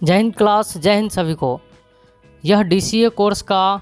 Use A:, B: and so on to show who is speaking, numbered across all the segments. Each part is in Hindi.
A: जय हिंद क्लास, जय हिंद सभी को। यह DCA कोर्स का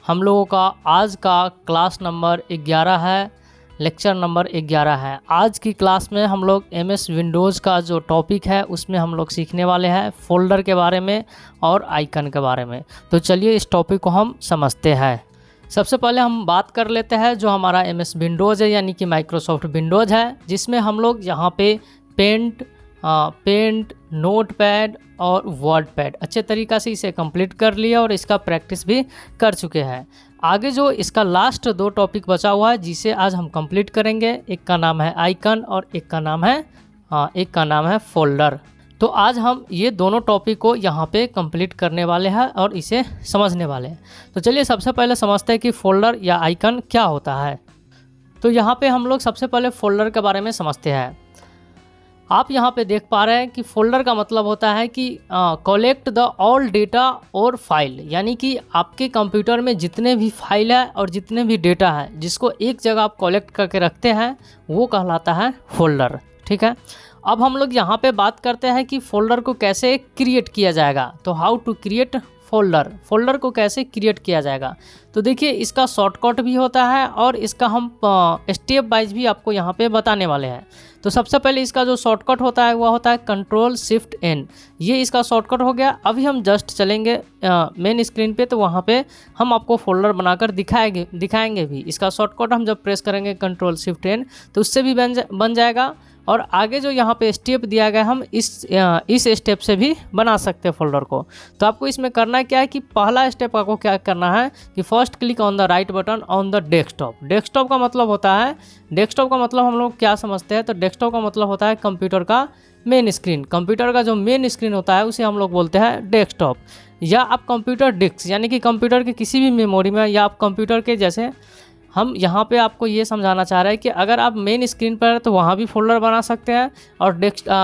A: हम लोगों का आज का क्लास नंबर 11 है, लेक्चर नंबर 11 है। आज की क्लास में हम लोग MS विंडोज़ का जो टॉपिक है उसमें हम लोग सीखने वाले हैं फोल्डर के बारे में और आइकन के बारे में। तो चलिए इस टॉपिक को हम समझते हैं। सबसे पहले हम बात कर लेते हैं जो हमारा MS विंडोज़ है यानी कि माइक्रोसॉफ्ट विंडोज़ है, जिसमें हम लोग यहाँ पे पेंट, नोटपैड और वर्डपैड अच्छे तरीक़ा से इसे कंप्लीट कर लिया और इसका प्रैक्टिस भी कर चुके हैं। आगे जो इसका लास्ट 2 टॉपिक बचा हुआ है जिसे आज हम कंप्लीट करेंगे, एक का नाम है आइकन और एक का नाम है फोल्डर। तो आज हम ये दोनों टॉपिक को यहाँ पे कंप्लीट करने वाले हैं और इसे समझने वाले हैं। तो चलिए सबसे पहले समझते हैं कि फोल्डर या आइकन क्या होता है। तो यहाँ पे हम लोग सबसे पहले फोल्डर के बारे में समझते हैं। आप यहाँ पे देख पा रहे हैं कि फोल्डर का मतलब होता है कि कलेक्ट द ऑल डेटा और फाइल, यानी कि आपके कंप्यूटर में जितने भी फाइल है और जितने भी डेटा है जिसको एक जगह आप कलेक्ट करके रखते हैं वो कहलाता है फोल्डर। ठीक है, अब हम लोग यहाँ पे बात करते हैं कि फोल्डर को कैसे क्रिएट किया जाएगा। तो हाउ टू क्रिएट फोल्डर को कैसे क्रिएट किया जाएगा। तो देखिए इसका शॉर्टकट भी होता है और इसका हम स्टेप वाइज भी आपको यहाँ पे बताने वाले हैं। तो सबसे पहले इसका जो शॉर्टकट होता है वह होता है Ctrl+Shift+N, ये इसका शॉर्टकट हो गया। अभी हम जस्ट चलेंगे मेन स्क्रीन पे, तो वहाँ पे हम आपको फोल्डर बनाकर दिखाएंगे भी। इसका शॉर्टकट हम जब प्रेस करेंगे Ctrl+Shift+N तो उससे भी बन जाएगा। और आगे जो यहाँ पे स्टेप दिया गया हम इस स्टेप से भी बना सकते हैं फोल्डर को। तो आपको इसमें करना क्या है कि पहला स्टेप आपको क्या करना है कि first click on the right button on the desktop. Desktop का मतलब होता है, डेस्कटॉप का मतलब हम लोग क्या समझते हैं, तो डेस्कटॉप का मतलब होता है कंप्यूटर का मेन स्क्रीन। कंप्यूटर का जो मेन स्क्रीन होता है उसे हम लोग बोलते हैं डेस्कटॉप, या आप कंप्यूटर डिस्क यानी कि कंप्यूटर के किसी भी मेमोरी में, या आप कंप्यूटर के जैसे हम यहाँ पे आपको ये समझाना चाह रहे हैं कि अगर आप मेन स्क्रीन पर है तो वहाँ भी फोल्डर बना सकते हैं, और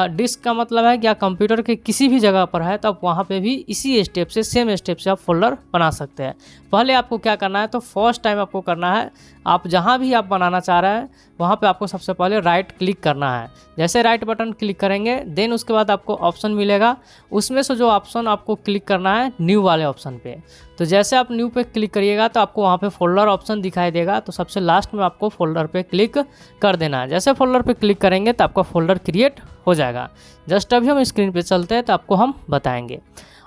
A: डिस्क का मतलब है कि आप कंप्यूटर के किसी भी जगह पर है तो आप वहाँ पे भी इसी स्टेप से, सेम स्टेप से आप फोल्डर बना सकते हैं। पहले आपको क्या करना है, तो फर्स्ट टाइम आपको करना है, आप जहाँ भी आप बनाना चाह रहे हैं वहाँ पे आपको सबसे पहले राइट क्लिक करना है। जैसे राइट बटन क्लिक करेंगे देन उसके बाद आपको ऑप्शन मिलेगा, उसमें से जो ऑप्शन आपको क्लिक करना है न्यू वाले ऑप्शन पे। तो जैसे आप न्यू पे क्लिक करिएगा तो आपको वहाँ पे फोल्डर ऑप्शन दिखाई देगा, तो सबसे लास्ट में आपको फोल्डर पे क्लिक कर देना है। जैसे फोल्डर पे क्लिक करेंगे तो आपका फोल्डर क्रिएट हो जाएगा। जस्ट अभी हम स्क्रीन पे चलते हैं तो आपको हम बताएंगे।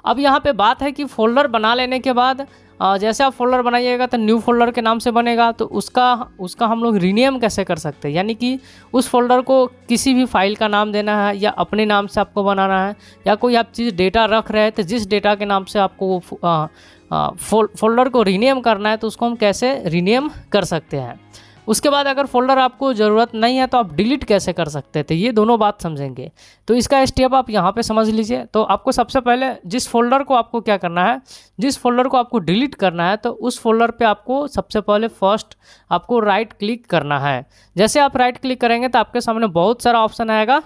A: अब यहाँ पे बात है कि फोल्डर बना लेने के बाद जैसे आप फोल्डर बनाइएगा तो न्यू फोल्डर के नाम से बनेगा, तो उसका हम लोग रीनेम कैसे कर सकते हैं, यानी कि उस फोल्डर को किसी भी फाइल का नाम देना है या अपने नाम से आपको बनाना है, या कोई आप चीज़ डेटा रख रहे हैं तो जिस डेटा के नाम से आपको वो फोल्डर को रीनेम करना है तो उसको हम कैसे रीनेम कर सकते हैं। उसके बाद अगर फोल्डर आपको ज़रूरत नहीं है तो आप डिलीट कैसे कर सकते हैं, तो ये दोनों बात समझेंगे। तो इसका स्टेप आप यहाँ पे समझ लीजिए। तो आपको सबसे पहले जिस फोल्डर को आपको क्या करना है, जिस फोल्डर को आपको डिलीट करना है तो उस फोल्डर पे आपको सबसे पहले फर्स्ट आपको राइट क्लिक करना है। जैसे आप राइट क्लिक करेंगे तो आपके सामने बहुत सारा ऑप्शन आएगा।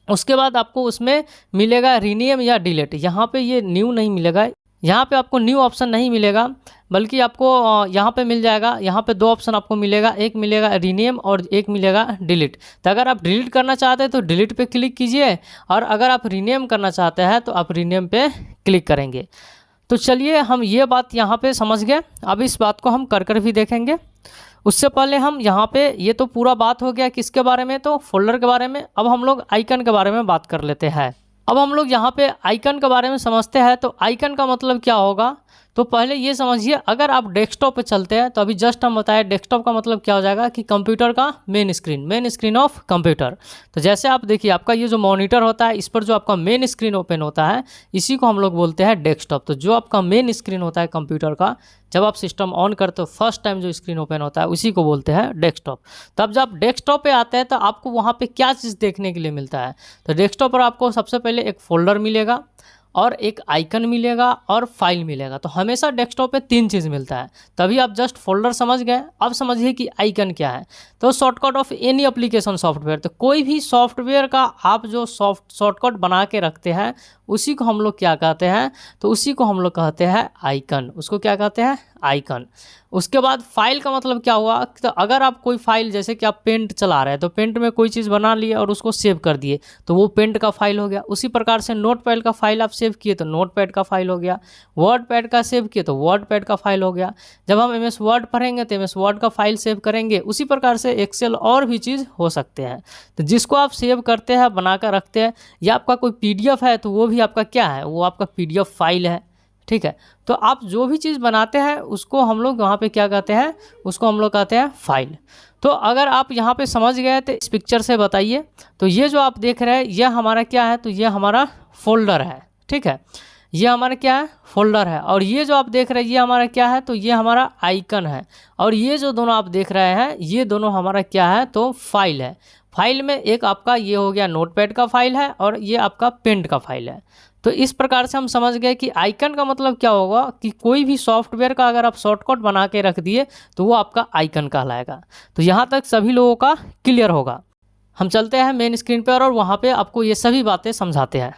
A: उसके बाद आपको उसमें मिलेगा रीनेम या डिलीट। यहाँ पे ये न्यू नहीं मिलेगा, यहाँ पे आपको न्यू ऑप्शन नहीं मिलेगा, बल्कि आपको यहाँ पे मिल जाएगा, यहाँ पे 2 ऑप्शन आपको मिलेगा, एक मिलेगा रीनेम और एक मिलेगा डिलीट। तो अगर आप डिलीट करना चाहते हैं तो डिलीट पे क्लिक कीजिए, और अगर आप रीनेम करना चाहते हैं तो आप रीनेम पे क्लिक करेंगे। तो चलिए हम ये बात यहाँ पे समझ गए, अब इस बात को हम कर भी देखेंगे। उससे पहले हम यहाँ पे, ये तो पूरा बात हो गया किसके बारे में, तो फोल्डर के बारे में। अब हम लोग आइकन के बारे में बात कर लेते हैं। अब हम लोग यहाँ पे आइकन के बारे में समझते हैं। तो आइकन का मतलब क्या होगा, तो पहले ये समझिए, अगर आप डेस्कटॉप पे चलते हैं तो अभी जस्ट हम बताए डेस्कटॉप का मतलब क्या हो जाएगा कि कंप्यूटर का मेन स्क्रीन ऑफ कंप्यूटर। तो जैसे आप देखिए आपका ये जो मॉनिटर होता है इस पर जो आपका मेन स्क्रीन ओपन होता है इसी को हम लोग बोलते हैं डेस्कटॉप। तो जो आपका मेन स्क्रीन होता है कंप्यूटर का, जब आप सिस्टम ऑन करते हो फर्स्ट टाइम जो स्क्रीन ओपन होता है उसी को बोलते हैं डेस्कटॉप। तब जब डेस्कटॉप पे आते हैं तो आपको वहाँ पे क्या चीज़ देखने के लिए मिलता है, तो डेस्कटॉप पर आपको सबसे पहले एक फोल्डर मिलेगा और एक आइकन मिलेगा और फाइल मिलेगा। तो हमेशा डेस्कटॉप पे 3 चीज़ मिलता है। तभी आप जस्ट फोल्डर समझ गए। अब समझिए कि आइकन क्या है। तो shortcut of any application software, तो कोई भी सॉफ्टवेयर का आप जो शॉर्टकट बना के रखते हैं उसी को हम लोग क्या कहते हैं, तो उसी को हम लोग कहते हैं आइकन। उसको क्या कहते हैं, आइकन। उसके बाद फाइल का मतलब क्या हुआ, तो अगर आप कोई फाइल जैसे कि आप पेंट चला रहे हैं तो पेंट में कोई चीज़ बना लिए और उसको सेव कर दिए तो वो पेंट का फाइल हो गया। उसी प्रकार से नोटपैड का फाइल आप सेव किए तो नोटपैड का फाइल हो गया, वर्डपैड का सेव किए तो वर्डपैड का फाइल हो गया। जब हम एमएस वर्ड पढ़ेंगे तो एमएस वर्ड का फाइल सेव करेंगे। उसी प्रकार से एक्सेल और भी चीज़ हो सकते हैं। तो जिसको आप सेव करते हैं बनाकर रखते हैं, या आपका कोई पीडीएफ है तो वो भी आपका क्या है, वो आपका पीडीएफ फाइल है। ठीक है, तो आप जो भी चीज़ बनाते हैं उसको हम लोग वहाँ पे क्या कहते हैं, उसको हम लोग कहते हैं फाइल। तो अगर आप यहाँ पे समझ गए तो इस पिक्चर से बताइए। तो ये जो आप देख रहे हैं ये हमारा क्या है, तो ये हमारा फोल्डर है। ठीक है, ये हमारा क्या है, फोल्डर है। और ये जो आप देख रहे हैं ये हमारा क्या है, तो ये हमारा आइकन है। और ये जो दोनों आप देख रहे हैं ये दोनों हमारा क्या है, तो फाइल है। फाइल में एक आपका ये हो गया नोटपैड का फाइल है और ये आपका पेंट का फाइल है। तो इस प्रकार से हम समझ गए कि आइकन का मतलब क्या होगा कि कोई भी सॉफ्टवेयर का अगर आप शॉर्टकट बना के रख दिए तो वो आपका आइकन कहलाएगा। तो यहाँ तक सभी लोगों का क्लियर होगा। हम चलते हैं मेन स्क्रीन पर और वहाँ पे आपको ये सभी बातें समझाते हैं।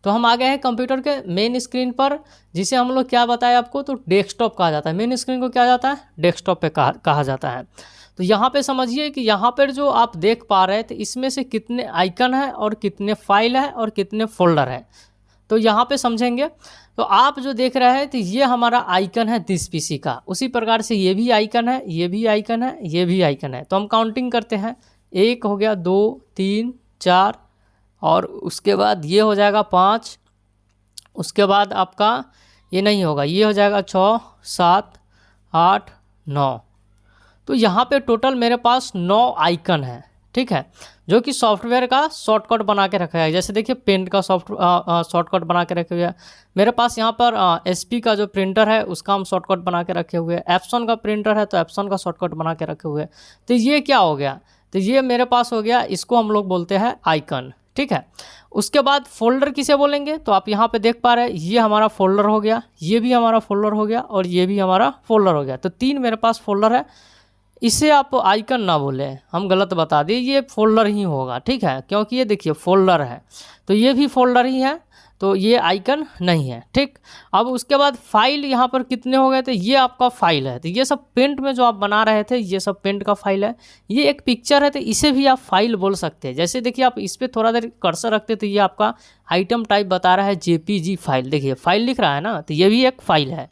A: तो हम आ गए हैं कंप्यूटर के मेन स्क्रीन पर, जिसे हम लोग क्या बताए आपको, तो डेस्कटॉप कहा जाता है। मेन स्क्रीन को क्या जाता है, डेस्कटॉप पे कहा जाता है। तो यहाँ पे समझिए कि यहाँ पर जो आप देख पा रहे हैं तो इसमें से कितने आइकन है और कितने फाइल है और कितने फोल्डर है, तो यहाँ पे समझेंगे। तो आप जो देख रहे हैं तो ये हमारा आइकन है दिस पीसी का। उसी प्रकार से ये भी आइकन है, ये भी आइकन है, ये भी आइकन है। तो हम काउंटिंग करते हैं, 1 हो गया, 2 3 4 और उसके बाद ये हो जाएगा 5। उसके बाद आपका ये नहीं होगा, ये हो जाएगा 6 7 8 9। तो यहाँ पे टोटल मेरे पास 9 आइकन है। ठीक है, जो कि सॉफ्टवेयर का शॉर्टकट बना के रखा है। जैसे देखिए पेंट का शॉर्टकट बना के रखे हुए हैं। मेरे पास यहाँ पर एचपी का जो प्रिंटर है उसका हम शॉर्टकट बना के रखे हुए हैं। एप्सन का प्रिंटर है तो एप्सन का शॉर्टकट बना के रखे हुए हैं। तो ये क्या हो गया, तो ये मेरे पास हो गया, इसको हम लोग बोलते हैं आइकन। ठीक है, उसके बाद फोल्डर किसे बोलेंगे, तो आप यहाँ पे देख पा रहे हैं ये हमारा फोल्डर हो गया, ये भी हमारा फोल्डर हो गया और ये भी हमारा फोल्डर हो गया। तो 3 मेरे पास फोल्डर है। इसे आप आइकन ना बोले, हम गलत बता दिए, ये फोल्डर ही होगा। ठीक है, क्योंकि ये देखिए फोल्डर है तो ये भी फोल्डर ही है, तो ये आइकन नहीं है। ठीक, अब उसके बाद फाइल यहाँ पर कितने हो गए, तो ये आपका फाइल है। तो ये सब पेंट में जो आप बना रहे थे ये सब पेंट का फाइल है। ये एक पिक्चर है तो इसे भी आप फाइल बोल सकते हैं। जैसे देखिए आप इस पर थोड़ा देर कर्सर रखते तो ये आपका आइटम टाइप बता रहा है जेपीजी फाइल, देखिए फाइल लिख रहा है ना, तो ये भी एक फाइल है।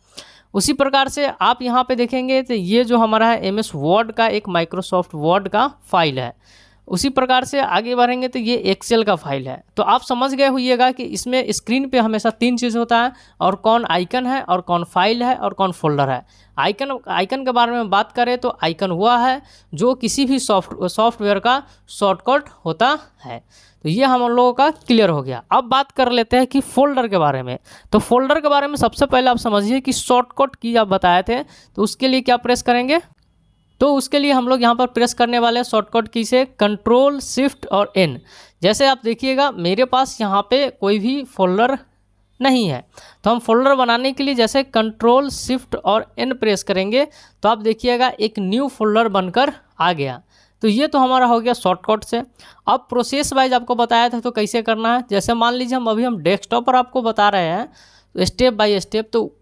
A: उसी प्रकार से आप यहाँ पे देखेंगे तो ये जो हमारा है एमएस वर्ड का एक माइक्रोसॉफ्ट वर्ड का फाइल है। उसी प्रकार से आगे बढ़ेंगे तो ये एक्सेल का फाइल है। तो आप समझ गए होइएगा कि इसमें स्क्रीन पे हमेशा 3 चीज़ होता है, और कौन आइकन है और कौन फाइल है और कौन फोल्डर है। आइकन के बारे में बात करें तो आइकन हुआ है जो किसी भी सॉफ्टवेयर का शॉर्टकट होता है। तो ये हम लोगों का क्लियर हो गया। अब बात कर लेते हैं कि फोल्डर के बारे में। तो फोल्डर के बारे में सबसे पहले आप समझिए कि शॉर्टकट की आप बताए थे, तो उसके लिए क्या प्रेस करेंगे, तो उसके लिए हम लोग यहाँ पर प्रेस करने वाले हैं शॉर्टकट की से कंट्रोल शिफ्ट और एन। जैसे आप देखिएगा मेरे पास यहाँ पे कोई भी फोल्डर नहीं है, तो हम फोल्डर बनाने के लिए जैसे कंट्रोल शिफ्ट और एन प्रेस करेंगे तो आप देखिएगा एक न्यू फोल्डर बनकर आ गया। तो ये तो हमारा हो गया शॉर्टकट से। अब प्रोसेस वाइज आपको बताया था तो कैसे करना है, जैसे मान लीजिए हम डेस्कटॉप पर आपको बता रहे हैं तो स्टेप बाय स्टेप, तो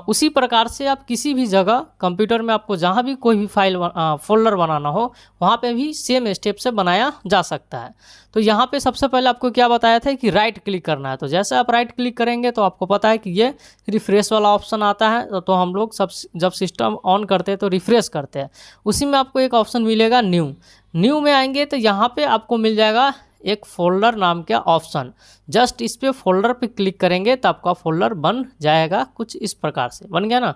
A: उसी प्रकार से आप किसी भी जगह कंप्यूटर में आपको जहाँ भी कोई भी फाइल फोल्डर बनाना हो वहाँ पे भी सेम स्टेप से बनाया जा सकता है। तो यहाँ पे सबसे पहले आपको क्या बताया था कि राइट क्लिक करना है। तो जैसे आप राइट क्लिक करेंगे तो आपको पता है कि ये रिफ्रेश वाला ऑप्शन आता है। तो हम लोग जब सिस्टम ऑन करते हैं तो रिफ्रेश करते हैं, उसी में आपको एक ऑप्शन मिलेगा न्यू में आएंगे तो यहाँ पर आपको मिल जाएगा एक फोल्डर नाम का ऑप्शन। जस्ट इस पे फोल्डर पे क्लिक करेंगे तो आपका फोल्डर बन जाएगा। कुछ इस प्रकार से बन गया ना।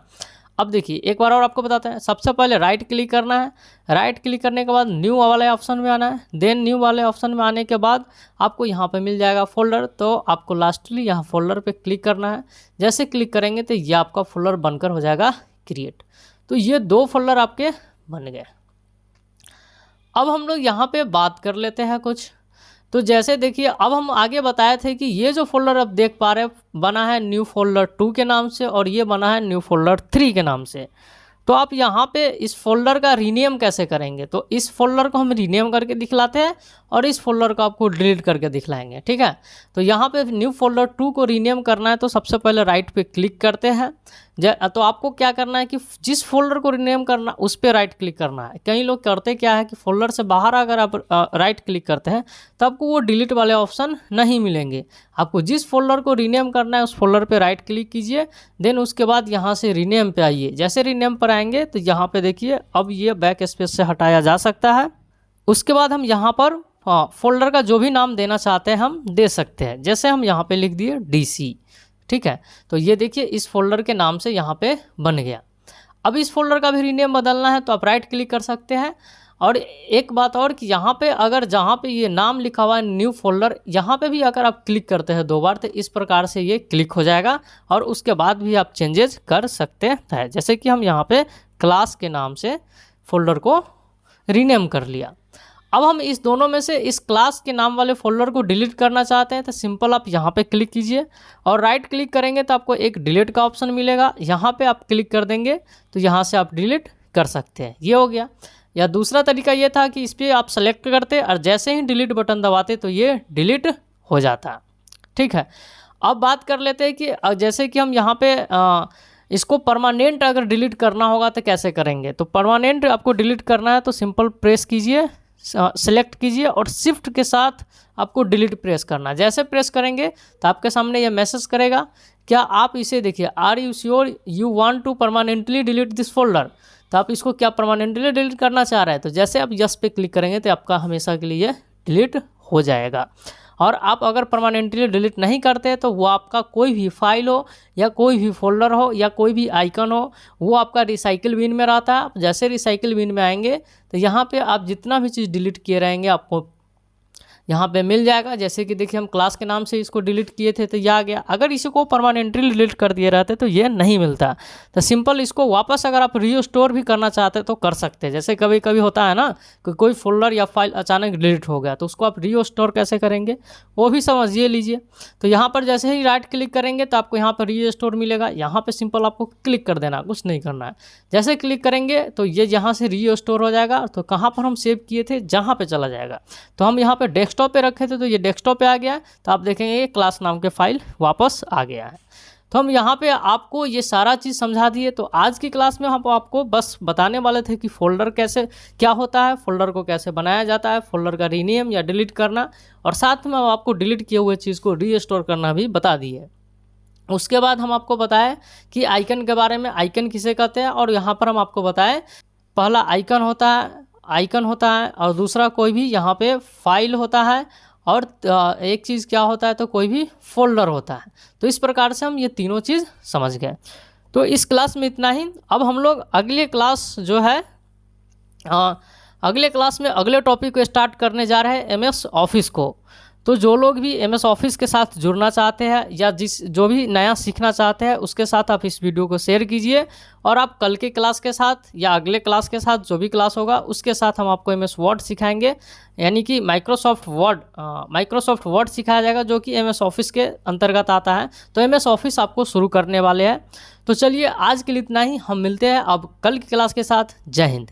A: अब देखिए एक बार और आपको बताते हैं, सबसे पहले राइट क्लिक करना है। राइट क्लिक करने के बाद न्यू वाले ऑप्शन में आना है। देन न्यू वाले ऑप्शन में आने के बाद आपको यहाँ पे मिल जाएगा फोल्डर। तो आपको लास्टली यहाँ फोल्डर पे क्लिक करना है। जैसे क्लिक करेंगे तो ये आपका फोल्डर बनकर हो जाएगा क्रिएट। तो ये 2 फोल्डर आपके बन गए। अब हम लोग यहाँ पे बात कर लेते हैं कुछ। तो जैसे देखिए अब हम आगे बताए थे कि ये जो फोल्डर आप देख पा रहे हैं बना है न्यू फोल्डर 2 के नाम से और ये बना है न्यू फोल्डर 3 के नाम से। तो आप यहाँ पे इस फोल्डर का रीनेम कैसे करेंगे, तो इस फोल्डर को हम रीनेम करके दिखलाते हैं और इस फोल्डर को आपको डिलीट करके दिखलाएंगे। ठीक है, तो यहाँ पे न्यू फोल्डर 2 को रीनेम करना है तो सबसे पहले राइट पे क्लिक करते हैं। तो आपको क्या करना है कि जिस फोल्डर को रीनेम करना उस पर राइट क्लिक करना है। कई लोग करते क्या है कि फोल्डर से बाहर अगर आप राइट क्लिक करते हैं तो आपको वो डिलीट वाले ऑप्शन नहीं मिलेंगे। आपको जिस फोल्डर को रीनेम करना है उस फोल्डर पे राइट क्लिक कीजिए, देन उसके बाद यहाँ से रीनेम पे आइए। जैसे रीनेम पर आएंगे तो यहाँ पे देखिए अब ये बैक स्पेस से हटाया जा सकता है। उसके बाद हम यहाँ पर फोल्डर का जो भी नाम देना चाहते हैं हम दे सकते हैं। जैसे हम यहाँ पे लिख दिए DC, ठीक है। तो ये देखिए इस फोल्डर के नाम से यहाँ पे बन गया। अब इस फोल्डर का भी रीनेम बदलना है तो आप राइट क्लिक कर सकते हैं। और एक बात और कि यहाँ पे अगर जहाँ पे ये नाम लिखा हुआ है न्यू फोल्डर, यहाँ पे भी अगर आप क्लिक करते हैं 2 बार तो इस प्रकार से ये क्लिक हो जाएगा और उसके बाद भी आप चेंजेस कर सकते हैं। जैसे कि हम यहाँ पे क्लास के नाम से फोल्डर को रीनेम कर लिया। अब हम इस दोनों में से इस क्लास के नाम वाले फोल्डर को डिलीट करना चाहते हैं तो सिंपल आप यहाँ पे क्लिक कीजिए और राइट क्लिक करेंगे तो आपको एक डिलीट का ऑप्शन मिलेगा। यहाँ पे आप क्लिक कर देंगे तो यहाँ से आप डिलीट कर सकते हैं। ये हो गया। या दूसरा तरीका ये था कि इस पर आप सेलेक्ट करते और जैसे ही डिलीट बटन दबाते तो ये डिलीट हो जाता, ठीक है। अब बात कर लेते हैं कि जैसे कि हम यहाँ पे इसको परमानेंट अगर डिलीट करना होगा तो कैसे करेंगे। तो परमानेंट आपको डिलीट करना है तो सिंपल प्रेस कीजिए, सेलेक्ट कीजिए और शिफ्ट के साथ आपको डिलीट प्रेस करना। जैसे प्रेस करेंगे तो आपके सामने ये मैसेज करेगा, क्या आप इसे देखिए, are you sure you want to permanently delete this folder. तो आप इसको क्या परमानेंटली डिलीट करना चाह रहे हैं। तो जैसे आप यस पे क्लिक करेंगे तो आपका हमेशा के लिए डिलीट हो जाएगा। और आप अगर परमानेंटली डिलीट नहीं करते तो वो आपका कोई भी फाइल हो या कोई भी फोल्डर हो या कोई भी आइकन हो वो आपका रिसाइकिल बिन में रहता है। जैसे रिसाइकिल बिन में आएंगे तो यहाँ पे आप जितना भी चीज़ डिलीट किए रहेंगे आपको यहाँ पे मिल जाएगा। जैसे कि देखिए हम क्लास के नाम से इसको डिलीट किए थे तो ये आ गया। अगर इसी को परमानेंटली डिलीट कर दिए रहते तो ये नहीं मिलता। तो सिंपल इसको वापस अगर आप रीस्टोर भी करना चाहते तो कर सकते हैं। जैसे कभी कभी होता है ना कि कोई फोल्डर या फाइल अचानक डिलीट हो गया तो उसको आप रीस्टोर कैसे करेंगे वो भी समझिए लीजिए। तो यहाँ पर जैसे ही राइट क्लिक करेंगे तो आपको यहाँ पर रीस्टोर मिलेगा। यहाँ पर सिंपल आपको क्लिक कर देना, कुछ नहीं करना है। जैसे क्लिक करेंगे तो ये यहाँ से रीस्टोर हो जाएगा। तो कहाँ पर हम सेव किए थे जहाँ पर चला जाएगा। तो हम यहाँ पर डेस्कटॉप पे रखे थे तो ये डेस्कटॉप पे आ गया। तो आप देखेंगे ये क्लास नाम के फाइल वापस आ गया है। तो हम यहाँ पे आपको ये सारा चीज़ समझा दिए। तो आज की क्लास में हम आपको बस बताने वाले थे कि फोल्डर कैसे क्या होता है, फोल्डर को कैसे बनाया जाता है, फोल्डर का रीनेम या डिलीट करना, और साथ में हम आपको डिलीट किए हुए चीज़ को रीस्टोर करना भी बता दिए। उसके बाद हम आपको बताएं कि आइकन के बारे में, आइकन किसे कहते हैं। और यहाँ पर हम आपको बताएं पहला आइकन होता है और दूसरा कोई भी यहाँ पे फाइल होता है और एक चीज़ क्या होता है तो कोई भी फोल्डर होता है। तो इस प्रकार से हम ये तीनों चीज़ समझ गए। तो इस क्लास में इतना ही। अब हम लोग अगले क्लास जो है अगले क्लास में अगले टॉपिक को स्टार्ट करने जा रहे हैं MS ऑफिस को। तो जो लोग भी MS ऑफिस के साथ जुड़ना चाहते हैं या जो भी नया सीखना चाहते हैं उसके साथ आप इस वीडियो को शेयर कीजिए। और आप कल के क्लास के साथ या अगले क्लास के साथ जो भी क्लास होगा उसके साथ हम आपको MS वर्ड सिखाएंगे, यानी कि माइक्रोसॉफ्ट वर्ड सिखाया जाएगा जो कि MS ऑफिस के अंतर्गत आता है। तो MS ऑफिस आपको शुरू करने वाले हैं। तो चलिए आज के लिए इतना ही। हम मिलते हैं अब कल की क्लास के साथ। जय हिंद।